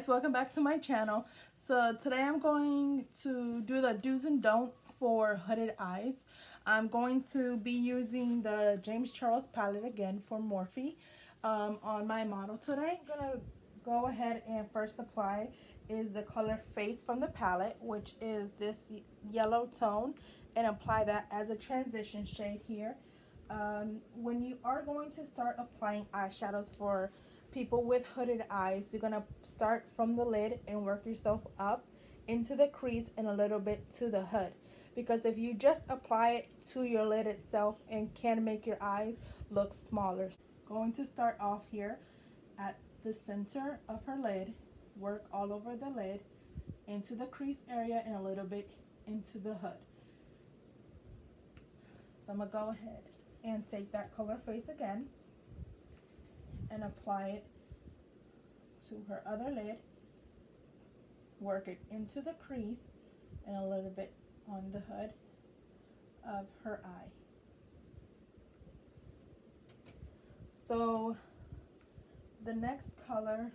guys, welcome back to my channel. So today I'm going to do the do's and don'ts for hooded eyes. I'm going to be using the James Charles palette again for Morphe on my model today. I'm going to go ahead and first apply is the color Face from the palette, which is this yellow tone, and apply that as a transition shade here. When you are going to start applying eyeshadows for people with hooded eyes, you're going to start from the lid and work yourself up into the crease and a little bit to the hood, because if you just apply it to your lid itself and can make your eyes look smaller. Going to start off here at the center of her lid, work all over the lid, into the crease area and a little bit into the hood. So I'm going to go ahead and take that color Face again and apply it to her other lid, work it into the crease and a little bit on the hood of her eye. So the next color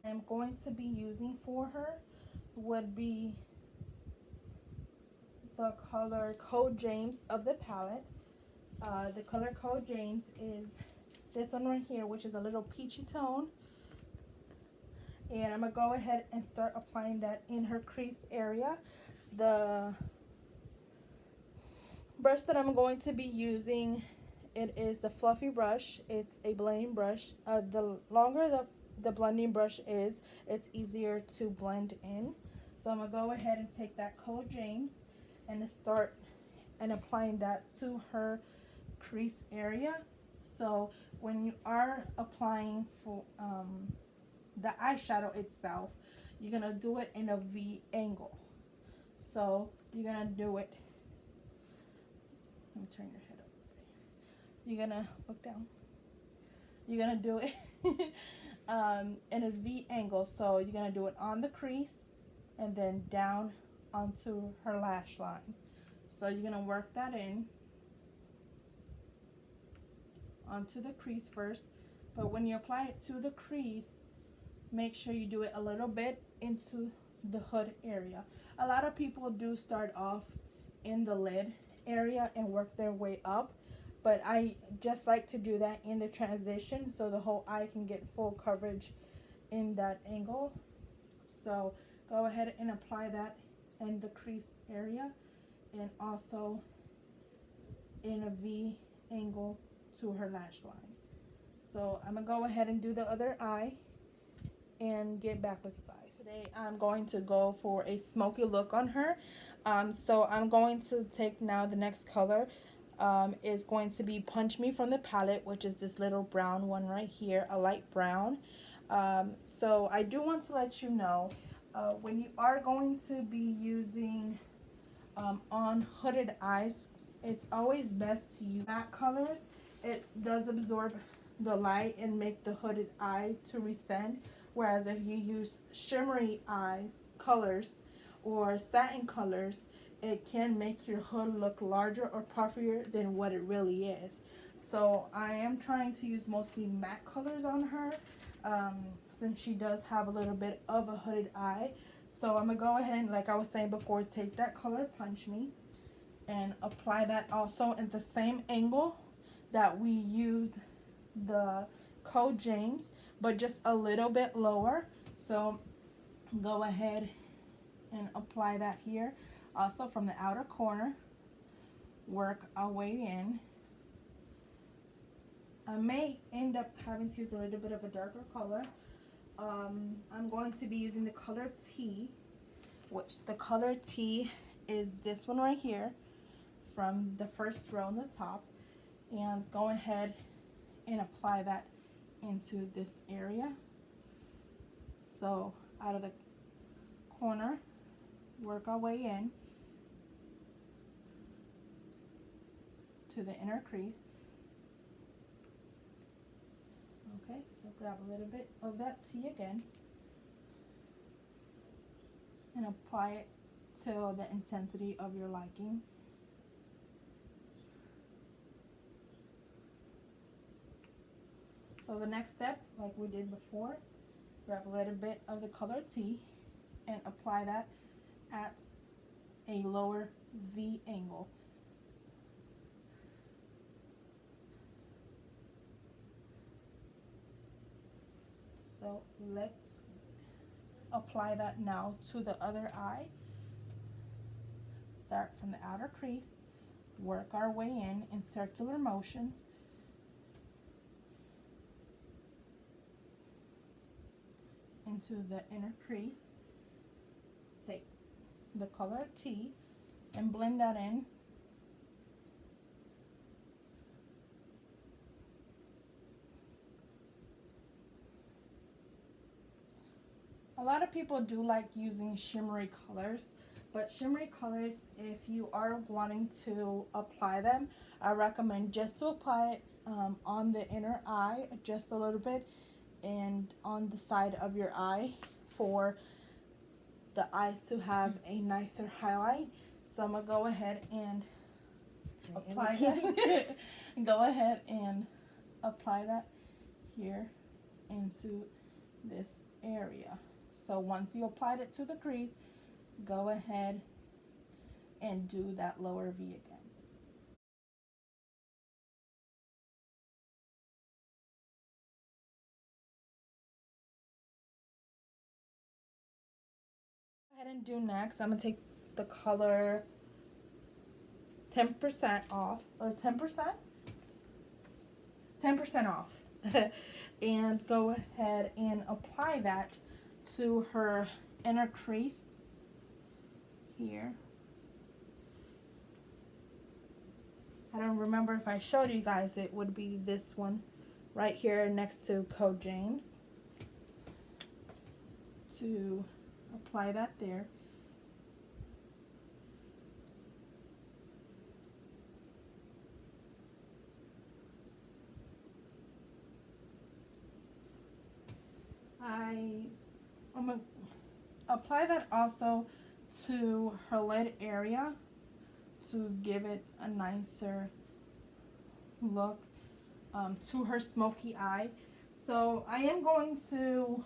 I'm going to be using for her would be the color Code James of the palette. The color Code James is this one right here, which is a little peachy tone. And I'm going to go ahead and start applying that in her crease area. The brush that I'm going to be using, it is the fluffy brush. It's a blending brush. The longer the blending brush is, it's easier to blend in. So I'm going to go ahead and take that Code James and start and applying that to her crease area. So when you are applying for the eyeshadow itself, you're gonna do it in a V angle. So you're gonna do it, let me turn your head up, you're gonna look down, you're gonna do it in a V angle. So you're gonna do it on the crease and then down onto her lash line. So you're gonna work that in onto the crease first, but when you apply it to the crease, make sure you do it a little bit into the hood area. A lot of people do start off in the lid area and work their way up, but I just like to do that in the transition so the whole eye can get full coverage in that angle. So go ahead and apply that in the crease area and also in a V angle to her lash line. So I'm gonna go ahead and do the other eye and get back with you guys. Today I'm going to go for a smoky look on her. So I'm going to take now the next color is going to be Punch Me from the palette, which is this little brown one right here, a light brown. So I do want to let you know, when you are going to be using on hooded eyes, it's always best to use matte colors. It does absorb the light and make the hooded eye to recede, whereas if you use shimmery eye colors or satin colors, it can make your hood look larger or puffier than what it really is. So I am trying to use mostly matte colors on her, since she does have a little bit of a hooded eye. So I'm gonna go ahead and, like I was saying before, take that color Punch Me and apply that also at the same angle that we used the Code James, but just a little bit lower. So go ahead and apply that here also from the outer corner, work our way in. I may end up having to use a little bit of a darker color. I'm going to be using the color T, which the color T is this one right here from the first row on the top, and go ahead and apply that into this area. So out of the corner, work our way in to the inner crease. Okay, so grab a little bit of that T again and apply it to the intensity of your liking. So the next step, like we did before, grab a little bit of the color T and apply that at a lower V angle. So let's apply that now to the other eye. Start from the outer crease, work our way in circular motions. Into the inner crease. Take the color T and blend that in. A lot of people do like using shimmery colors, but shimmery colors, if you are wanting to apply them, I recommend just to apply it on the inner eye just a little bit and on the side of your eye for the eyes to have a nicer highlight. So I'm gonna go ahead and apply that. Go ahead and apply that here into this area. So once you applied it to the crease, go ahead and do that lower V again. Go ahead and do next, I'm gonna take the color 10% off, or 10%? 10% off. And go ahead and apply that to her inner crease here. I don't remember if I showed you guys, it would be this one right here next to Code James. To apply that there. I'm gonna apply that also to her lid area to give it a nicer look to her smoky eye. So I am going to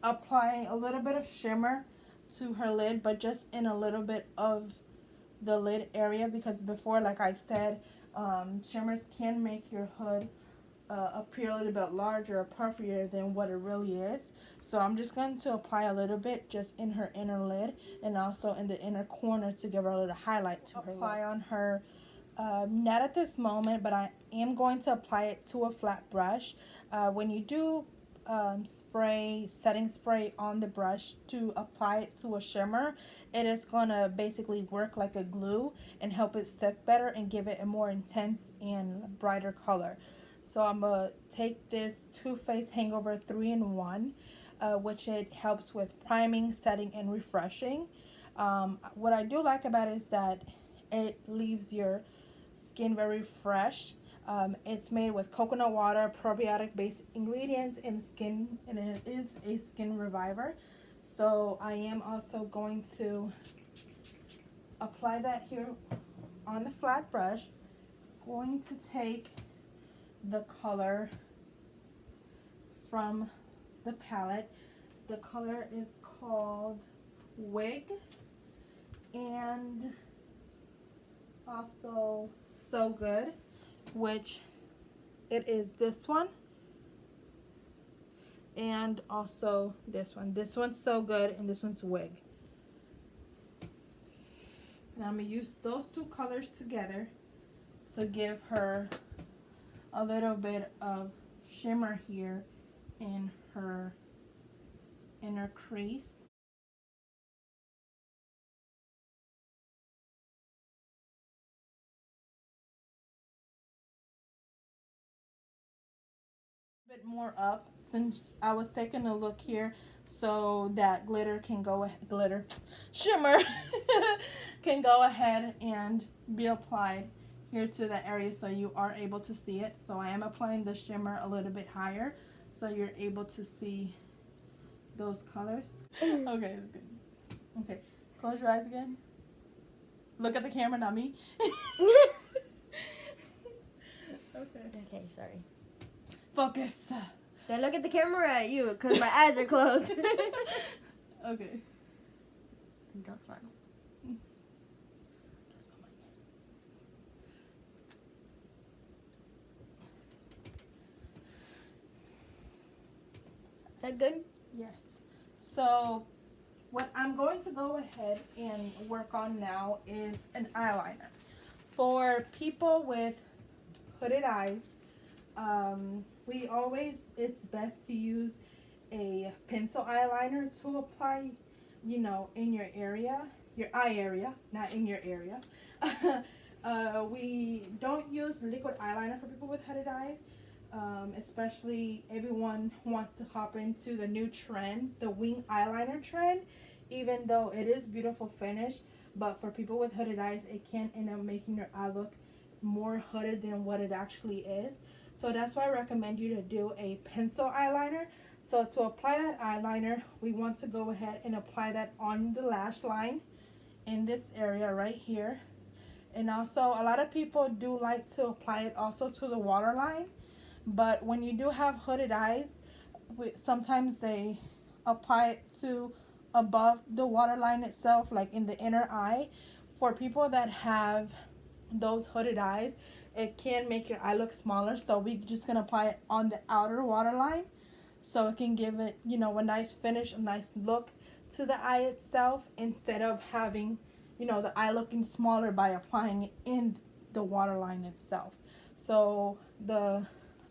apply a little bit of shimmer to her lid, but just in a little bit of the lid area, because before, like I said, shimmers can make your hood appear a little bit larger or puffier than what it really is. So I'm just going to apply a little bit just in her inner lid and also in the inner corner to give her a little highlight to her. Apply on her, not at this moment, but I am going to apply it to a flat brush. When you do setting spray on the brush to apply it to a shimmer, it is going to basically work like a glue and help it stick better and give it a more intense and brighter color. So I'm going to take this Too Faced Hangover 3-in-1, which it helps with priming, setting, and refreshing. What I do like about it is that it leaves your skin very fresh. It's made with coconut water, probiotic-based ingredients, and it is a skin reviver. So I am also going to apply that here on the flat brush. Going to take the color from the palette. The color is called Wig, and also So Good, which it is this one, and also this one. This one's So Good and this one's Wig. And I'm going to use those two colors together to give her a little bit of shimmer here in her inner crease. A bit more up, since I was taking a look here, so that shimmer can go ahead and be applied here to the area so you are able to see it. So I am applying the shimmer a little bit higher so you're able to see those colors. Okay, that's good. Okay, close your eyes again. Look at the camera, not me. Okay. Okay, sorry. Focus. Don't look at the camera at you, because my eyes are closed. Okay. Don't smile. That good? Yes. So what I'm going to go ahead and work on now is an eyeliner. For people with hooded eyes, it's best to use a pencil eyeliner to apply, in your area, your eye area, not in your area. We don't use liquid eyeliner for people with hooded eyes. Especially everyone wants to hop into the new trend, the wing eyeliner trend, even though it is beautiful finish, but for people with hooded eyes, it can end up making your eye look more hooded than what it actually is. So that's why I recommend you to do a pencil eyeliner. So to apply that eyeliner, we want to go ahead and apply that on the lash line in this area right here. And also, a lot of people do like to apply it also to the waterline. But when you do have hooded eyes, sometimes they apply it to above the waterline itself, like in the inner eye. For people that have those hooded eyes, it can make your eye look smaller. So we're just going to apply it on the outer waterline, so it can give it, a nice finish, a nice look to the eye itself, instead of having, the eye looking smaller by applying it in the waterline itself. So the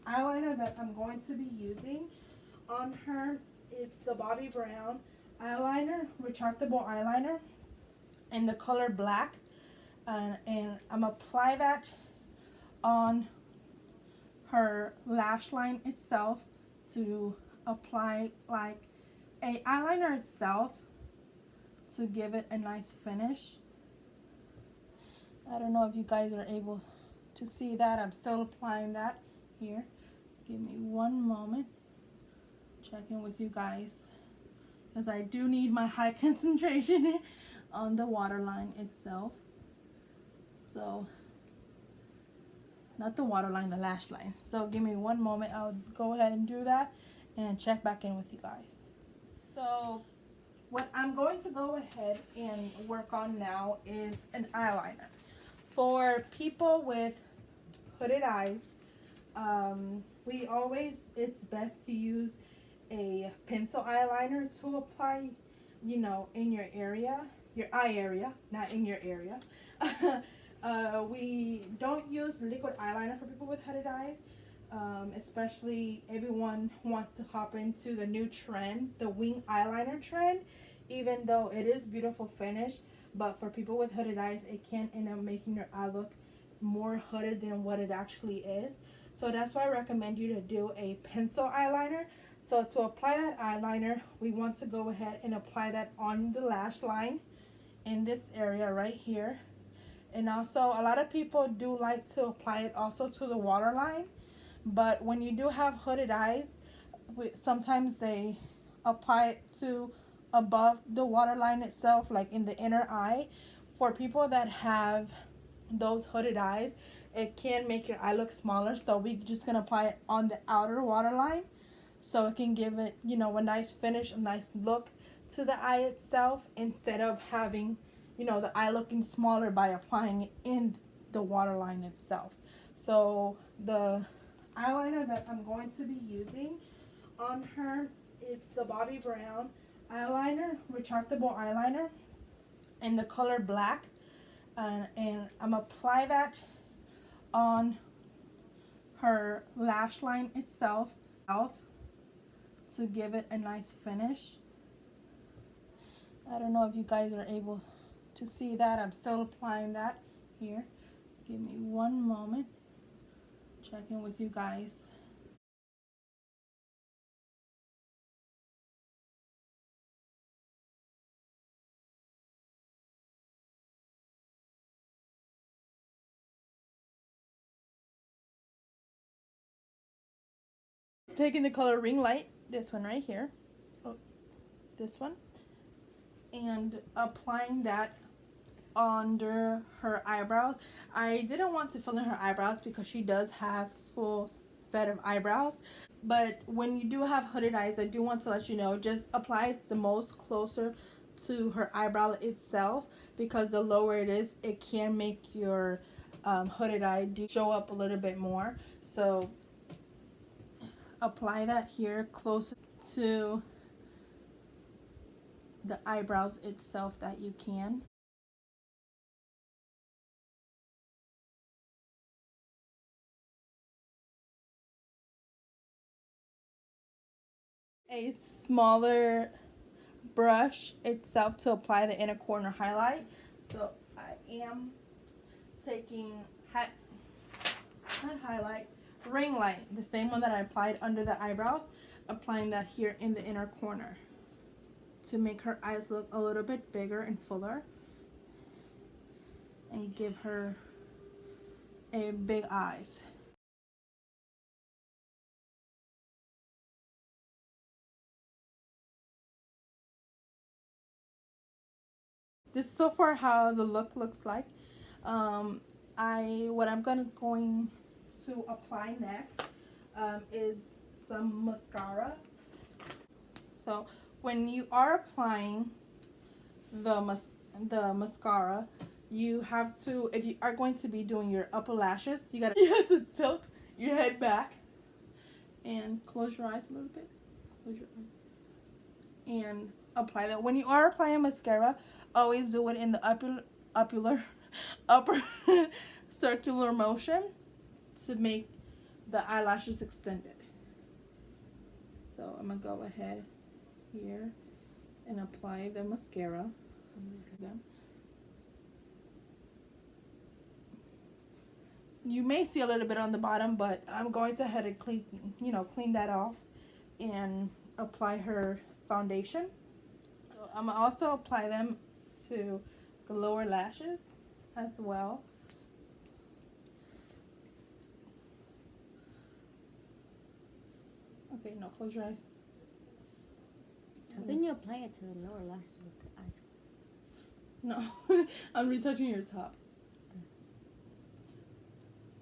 eyeliner that I'm going to be using on her is the Bobbi Brown eyeliner, retractable eyeliner, in the color black. And I'm apply that on her lash line itself to apply like a eyeliner itself to give it a nice finish. I don't know if you guys are able to see that. I'm still applying that here. Give me one moment. Checking with you guys, because I do need my high concentration on the waterline itself. So, not the waterline, the lash line. So give me one moment. I'll go ahead and do that and check back in with you guys. So what I'm going to go ahead and work on now is an eyeliner. For people with hooded eyes, it's best to use a pencil eyeliner to apply, in your area, your eye area, not in your area. We don't use liquid eyeliner for people with hooded eyes. Especially everyone wants to hop into the new trend, the wing eyeliner trend, even though it is beautiful finish, but for people with hooded eyes, it can end up making your eye look more hooded than what it actually is. So that's why I recommend you to do a pencil eyeliner. So to apply that eyeliner, we want to go ahead and apply that on the lash line in this area right here. And also, a lot of people do like to apply it also to the waterline. But when you do have hooded eyes, sometimes they apply it to above the waterline itself, like in the inner eye. For people that have those hooded eyes, it can make your eye look smaller. So we're just going to apply it on the outer waterline, so it can give it, a nice finish, a nice look to the eye itself, instead of having, the eye looking smaller by applying it in the waterline itself. So the eyeliner that I'm going to be using on her is the Bobbi Brown eyeliner, retractable eyeliner, in the color black. And I'm apply that on her lash line itself to give it a nice finish. I don't know if you guys are able to see that. I'm still applying that here. Give me one moment. Checking with you guys. Taking the color Ring Light, this one right here, this one, and applying that under her eyebrows. I didn't want to fill in her eyebrows because she does have full set of eyebrows. But when you do have hooded eyes, I do want to let you know, just apply the most closer to her eyebrow itself, because the lower it is, it can make your hooded eye do show up a little bit more. So apply that here closer to the eyebrows itself that you can. A smaller brush itself to apply the inner corner highlight. So I am taking not highlight, ring light, the same one that I applied under the eyebrows, applying that here in the inner corner to make her eyes look a little bit bigger and fuller and give her a big eyes. This is so far how the look looks like. What I'm going to apply next is some mascara. So when you are applying the mascara, you have to, if you are going to be doing your upper lashes, you have to tilt your head back and close your eyes a little bit. Close your eyes. And apply that. When you are applying mascara, always do it in the upper circular motion to make the eyelashes extended. So I'm gonna go ahead here and apply the mascara. You may see a little bit on the bottom, but I'm going to head and clean that off and apply her foundation. So I'm gonna also apply them to the lower lashes as well. Okay, now close your eyes. How can you apply it to the lower lashes with the eyes closed? No, I'm retouching your top.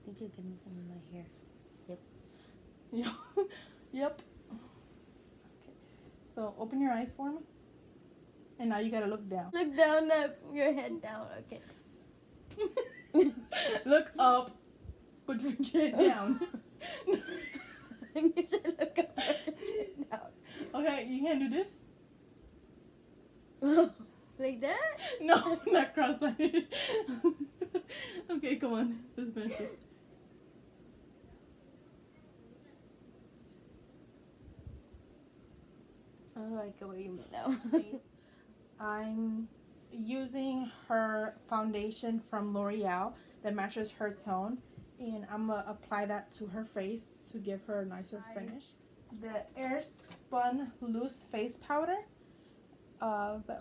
I think you're getting some in my hair. Yep. Yep. Yep. Okay. So open your eyes for me. And now you gotta look down. Look down, your head down. Okay. Look up, put your chin down. You said look up, put your chin down. Okay, you can't do this. Like that? No, not cross-eyed. Okay, come on. Let's finish this. I like the way you made now. I'm using her foundation from L'Oreal that matches her tone, and I'm gonna apply that to her face to give her a nicer finish. The Airspun Loose Face Powder,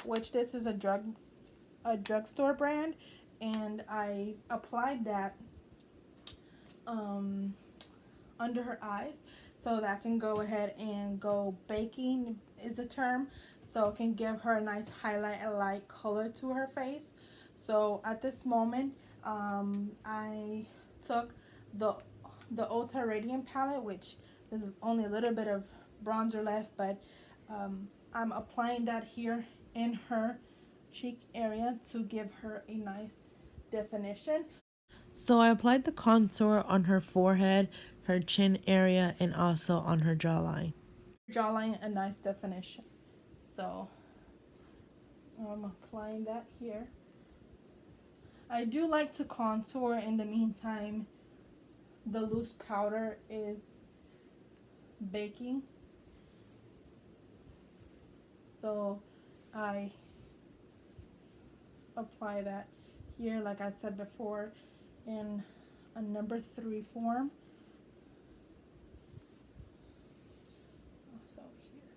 which this is a drugstore brand, and I applied that under her eyes, so that can go ahead and go baking is the term, so it can give her a nice highlight and light color to her face. So at this moment, I took the Ulta Radiant palette, which there's only a little bit of bronzer left, but I'm applying that here in her cheek area to give her a nice definition. So I applied the contour on her forehead, her chin area, and also on her jawline. Jawline, a nice definition. So I'm applying that here. I do like to contour in the meantime. The loose powder is baking. So I apply that here, like I said before, in a number 3 form. Also here.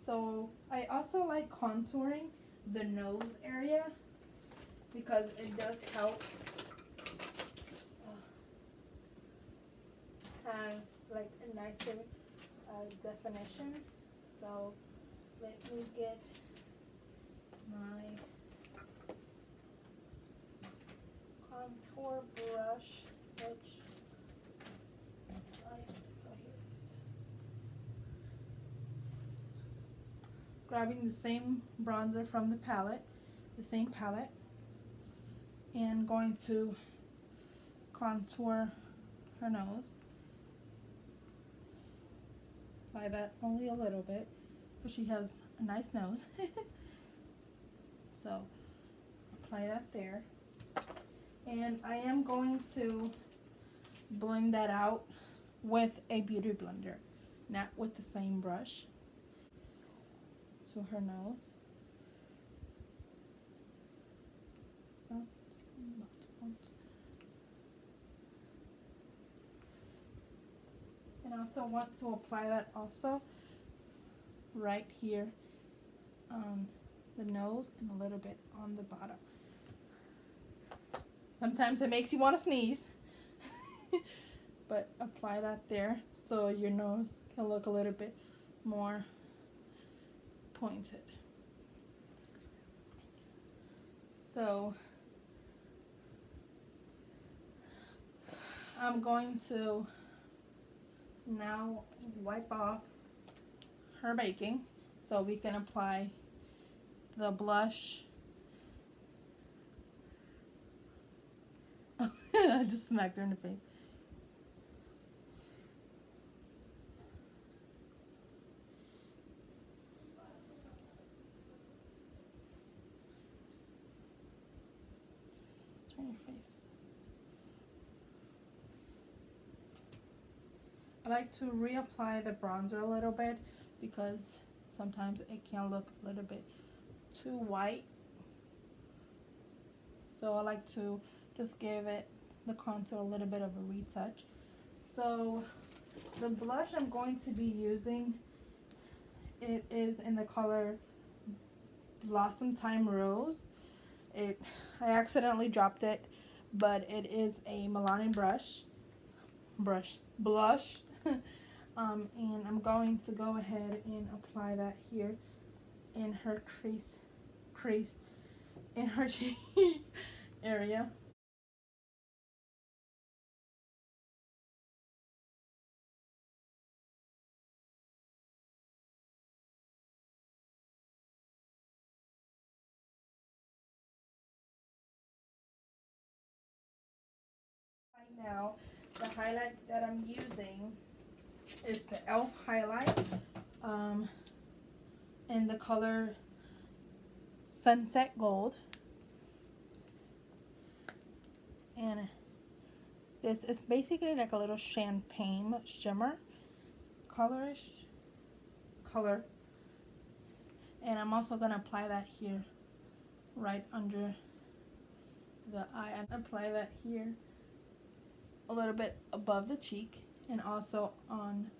So I also like contouring the nose area because it does help have like a nicer definition. So let me get my contour brush, which I grabbing the same bronzer from the palette, the same palette, and going to contour her nose. Apply that only a little bit because she has a nice nose. So apply that there. And I am going to blend that out with a beauty blender, not with the same brush. To her nose. And I also want to apply that also right here on the nose and a little bit on the bottom. Sometimes it makes you want to sneeze. But apply that there so your nose can look a little bit more pointed. So I'm going to now wipe off her baking so we can apply the blush. I just smacked her in the face. Turn your face. I like to reapply the bronzer a little bit because sometimes it can look a little bit too white. So I like to just give it the contour a little bit of a retouch. So the blush I'm going to be using, it is in the color Blossom Time Rose. I accidentally dropped it, but it is a Milani blush. And I'm going to go ahead and apply that here in her crease in her cheek area. Right now, the highlight that I'm using is the e.l.f. highlight in the color Sunset Gold. And this is basically like a little champagne shimmer color. And I'm also going to apply that here right under the eye, and apply that here a little bit above the cheek and also on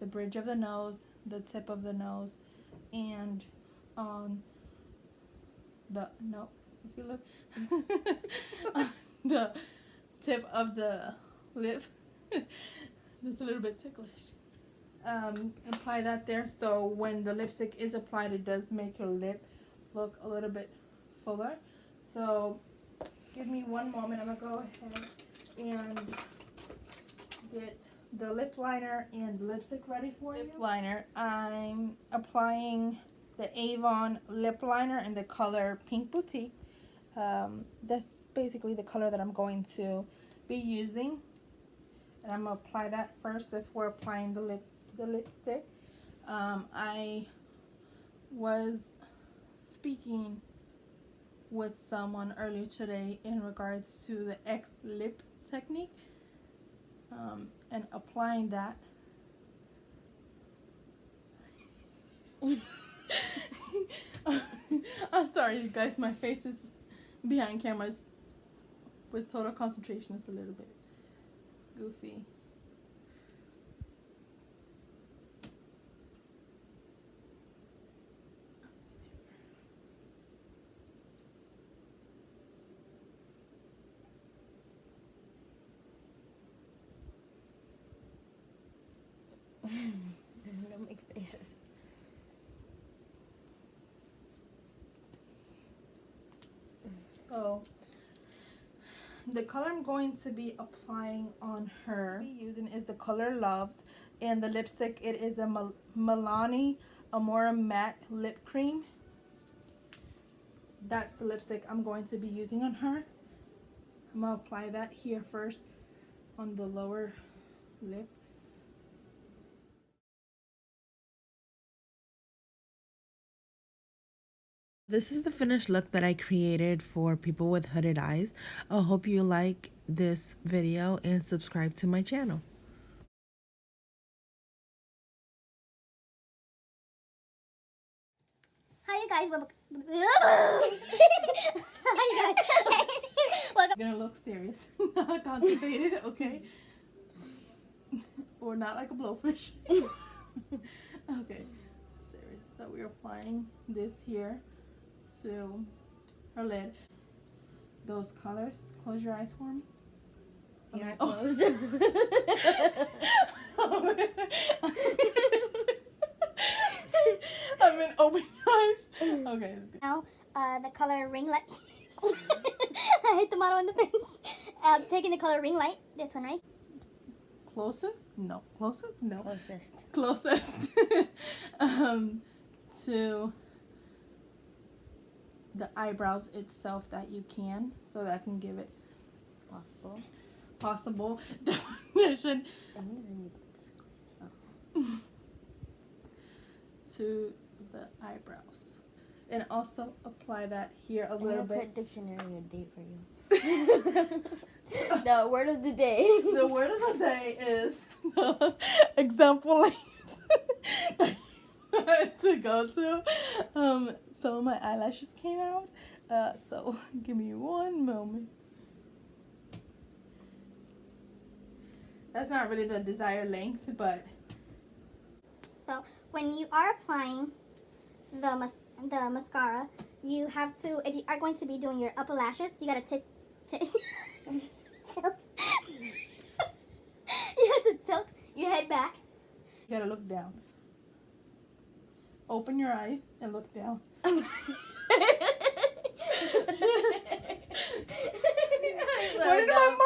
the bridge of the nose, the tip of the nose, and on the if you look on the tip of the lip. It's a little bit ticklish. Apply that there so when the lipstick is applied, it does make your lip look a little bit fuller. So give me one moment. I'm gonna go ahead and get the lip liner and lipstick ready for you. Lip liner, I'm applying the Avon lip liner in the color Pink Boutique. That's basically the color that I'm going to be using, and I'm gonna apply that first before applying the lipstick. I was speaking with someone earlier today in regards to the X lip technique, and applying that. I'm sorry, you guys, my face is behind cameras with total concentration. It's a little bit goofy. Don't make faces. So the color I'm going to be applying on her, using is the color Loved, and the lipstick, it is a Milani Amora Matte Lip Cream. That's the lipstick I'm going to be using on her. I'm going to apply that here first on the lower lip. This is the finished look that I created for people with hooded eyes. I hope you like this video and subscribe to my channel. Hi you guys, hi you guys. Welcome. You're gonna look serious, not constipated, okay? Or not like a blowfish. Okay, serious. So we're applying this here to her lid. Those colors. Close your eyes for me. Yeah, Oh. closed. I mean, open your eyes. Okay. Now, the color ring light. I hit the model in the face. Taking the color ring light. This one, right? Closest? No. Closest? No. Closest. Closest. To the eyebrows itself that you can, so that can give it possible definition to the eyebrows, and also apply that here a little bit. Put dictionary a date for you. The word of the day. The word of the day is example length to go to. Some of my eyelashes came out, so give me one moment. That's not really the desired length, but So when you are applying the mascara, you have to, if you are going to be doing your upper lashes, you gotta tilt. You have to tilt your head back. you gotta look down. Open your eyes and look down. I'm Where did my